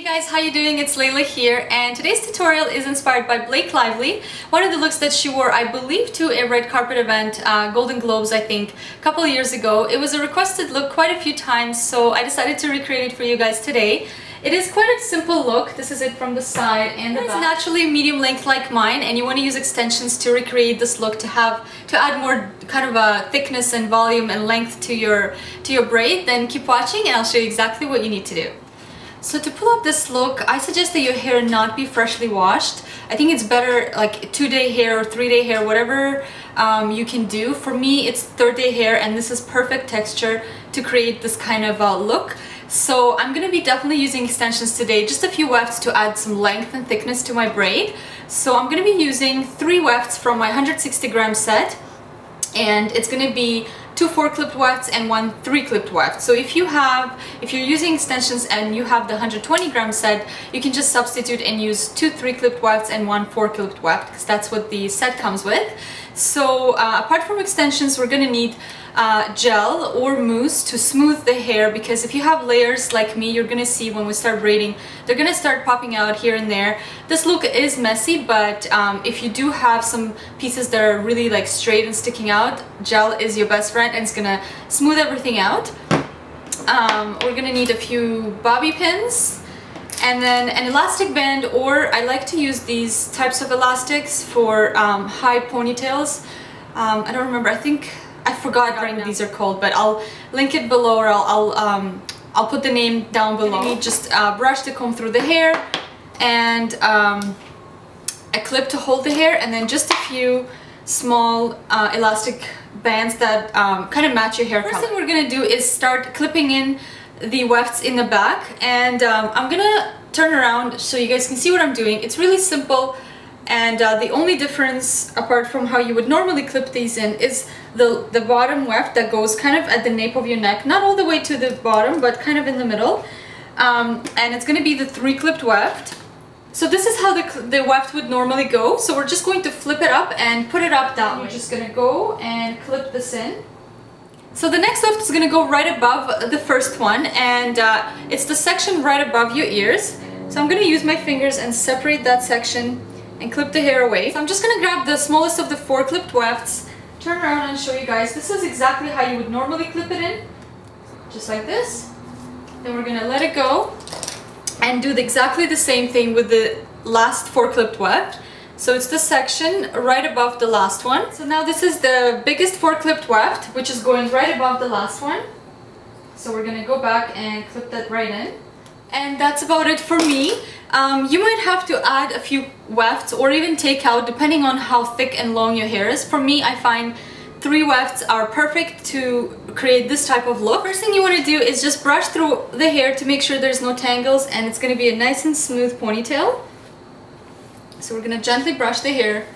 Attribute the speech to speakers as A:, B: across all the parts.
A: Guys, how you doing? It's Layla here, and today's tutorial is inspired by Blake Lively, one of the looks that she wore, I believe, to a red carpet event, Golden Globes, I think, a couple of years ago. It was a requested look quite a few times, so I decided to recreate it for you guys today. It is quite a simple look. This is it from the side and the back. It's naturally medium length like mine, and you want to use extensions to recreate this look to add more kind of a thickness and volume and length to your braid. Then keep watching and I'll show you exactly what you need to do. So to pull up this look, I suggest that your hair not be freshly washed. I think it's better like 2-day hair or 3-day hair, whatever you can do. For me, it's 3rd-day hair, and this is perfect texture to create this kind of look. So I'm gonna be definitely using extensions today, just a few wefts to add some length and thickness to my braid. So I'm gonna be using 3 wefts from my 160-gram set, and it's gonna be 2 4-clipped wefts and 1 3-clipped weft. So if you're using extensions and you have the 120-gram set, you can just substitute and use 2 3-clipped wefts and 1 4-clipped weft, because that's what the set comes with. So apart from extensions, we're gonna need gel or mousse to smooth the hair, because if you have layers like me, you're gonna see when we start braiding, they're gonna start popping out here and there. This look is messy, but if you do have some pieces that are really like straight and sticking out, gel is your best friend and it's gonna smooth everything out. We're gonna need a few bobby pins and then an elastic band, or I like to use these types of elastics for high ponytails. I don't remember, I forgot what these are called, but I'll link it below, or I'll put the name down below. You need just a brush to comb through the hair, and a clip to hold the hair, and then just a few small elastic bands that kind of match your hair color. First thing we're gonna do is start clipping in the wefts in the back, and I'm gonna turn around so you guys can see what I'm doing. It's really simple. And the only difference, apart from how you would normally clip these in, is the bottom weft that goes kind of at the nape of your neck, not all the way to the bottom, but kind of in the middle. And it's going to be the 3-clipped weft. So this is how the weft would normally go. So we're just going to flip it up and put it up that way. You're just going to go and clip this in. So the next weft is going to go right above the first one, and it's the section right above your ears. So I'm going to use my fingers and separate that section and clip the hair away. So I'm just gonna grab the smallest of the 4-clipped wefts, turn around and show you guys. This is exactly how you would normally clip it in, just like this. Then we're gonna let it go and do exactly the same thing with the last 4-clipped weft. So it's the section right above the last one. So now this is the biggest 4-clipped weft, which is going right above the last one. So we're gonna go back and clip that right in. And that's about it for me. You might have to add a few wefts or even take out, depending on how thick and long your hair is. For me, I find 3 wefts are perfect to create this type of look. First thing you want to do is just brush through the hair to make sure there's no tangles, and it's going to be a nice and smooth ponytail. So we're going to gently brush the hair.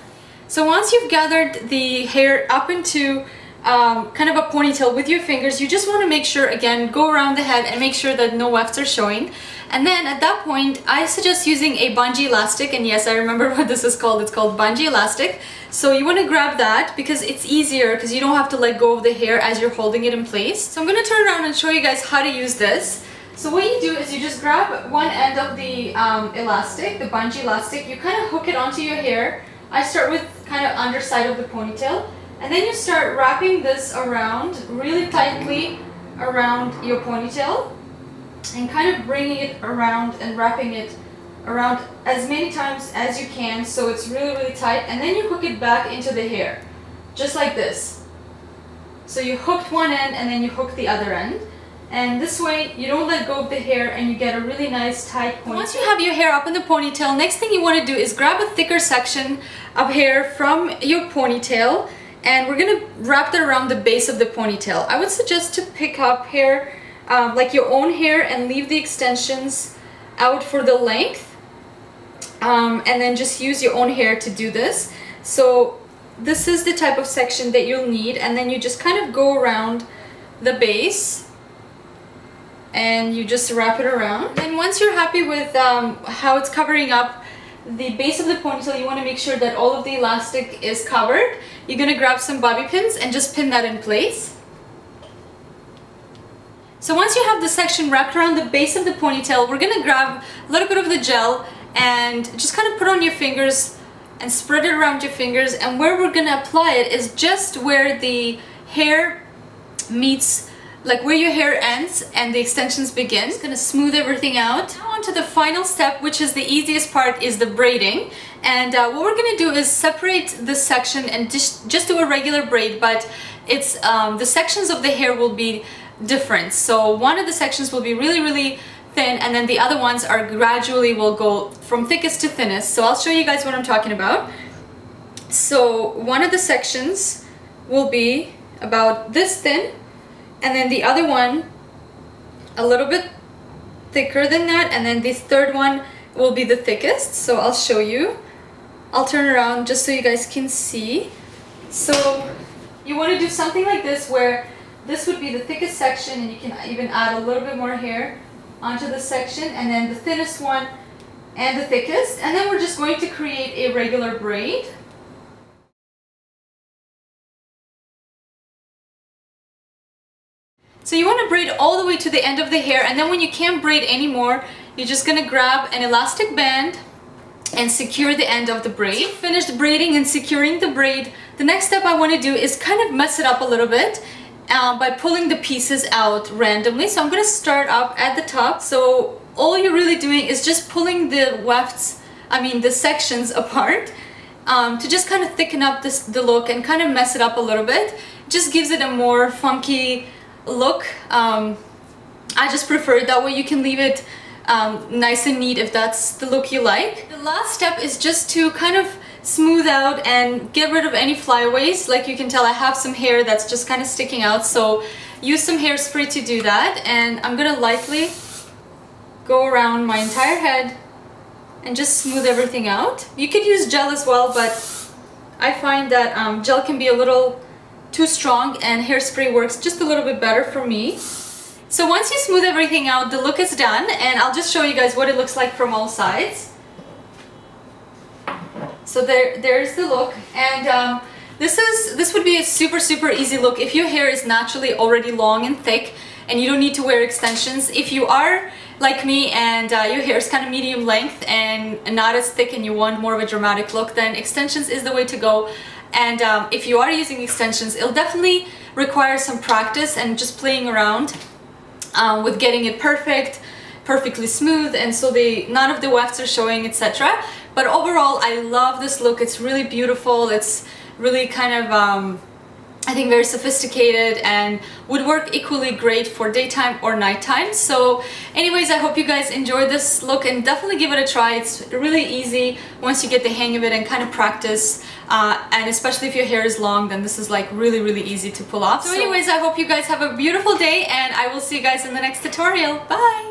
A: So once you've gathered the hair up into kind of a ponytail with your fingers, you just want to make sure, again, go around the head and make sure that no wefts are showing. And then at that point, I suggest using a bungee elastic, and yes, I remember what this is called. It's called bungee elastic. So you want to grab that because it's easier, because you don't have to let go of the hair as you're holding it in place. So I'm going to turn around and show you guys how to use this. So what you do is you just grab one end of the elastic, the bungee elastic, you kind of hook it onto your hair. I start with kind of underside of the ponytail, and then you start wrapping this around really tightly around your ponytail, and kind of bringing it around and wrapping it around as many times as you can, so it's really tight, and then you hook it back into the hair, just like this. So you hooked one end and then you hook the other end, and this way you don't let go of the hair and you get a really nice tight ponytail. Once you have your hair up in the ponytail, next thing you want to do is grab a thicker section of hair from your ponytail, and we're gonna wrap that around the base of the ponytail. I would suggest to pick up hair like your own hair and leave the extensions out for the length, and then just use your own hair to do this. So this is the type of section that you'll need, and then you just kind of go around the base and you just wrap it around. And once you're happy with how it's covering up the base of the ponytail, you want to make sure that all of the elastic is covered. You're going to grab some bobby pins and just pin that in place. So once you have the section wrapped around the base of the ponytail, we're gonna grab a little bit of the gel and just kind of put on your fingers and spread it around your fingers, and where we're gonna apply it is just where the hair meets, like where your hair ends and the extensions begin. It's gonna smooth everything out. Now on to the final step, which is the easiest part, is the braiding. And what we're gonna do is separate this section and just do a regular braid, but it's the sections of the hair will be different. So one of the sections will be really thin, and then the other ones are gradually will go from thickest to thinnest. So I'll show you guys what I'm talking about. So one of the sections will be about this thin, and then the other one a little bit thicker than that, and then this third one will be the thickest. So I'll show you. I'll turn around just so you guys can see. So you want to do something like this, where this would be the thickest section, and you can even add a little bit more hair onto this section, and then the thinnest one and the thickest, and then we're just going to create a regular braid. So you want to braid all the way to the end of the hair, and then when you can't braid anymore, you're just going to grab an elastic band and secure the end of the braid. Finished braiding and securing the braid, the next step I want to do is kind of mess it up a little bit by pulling the pieces out randomly. So I'm going to start up at the top. So all you're really doing is just pulling the wefts, the sections apart, to just kind of thicken up the look and kind of mess it up a little bit. It just gives it a more funky look. I just prefer it that way. You can leave it nice and neat if that's the look you like. The last step is just to kind of smooth out and get rid of any flyaways. Like you can tell, I have some hair that's just kind of sticking out, so use some hairspray to do that. And I'm gonna lightly go around my entire head and just smooth everything out. You could use gel as well, but I find that gel can be a little too strong, and hairspray works just a little bit better for me. So once you smooth everything out, the look is done, and I'll just show you guys what it looks like from all sides. So there's the look, and this would be a super easy look if your hair is naturally already long and thick and you don't need to wear extensions. If you are like me and your hair is kind of medium length and not as thick and you want more of a dramatic look, then extensions is the way to go. And if you are using extensions, it'll definitely require some practice and just playing around with getting it perfectly smooth, and so none of the wefts are showing, etc. But overall, I love this look. It's really beautiful. It's really kind of I think very sophisticated, and would work equally great for daytime or nighttime. So anyways, I hope you guys enjoyed this look, and definitely give it a try. It's really easy once you get the hang of it and kind of practice, and especially if your hair is long, then this is like really easy to pull off. So anyways, I hope you guys have a beautiful day, and I will see you guys in the next tutorial. Bye!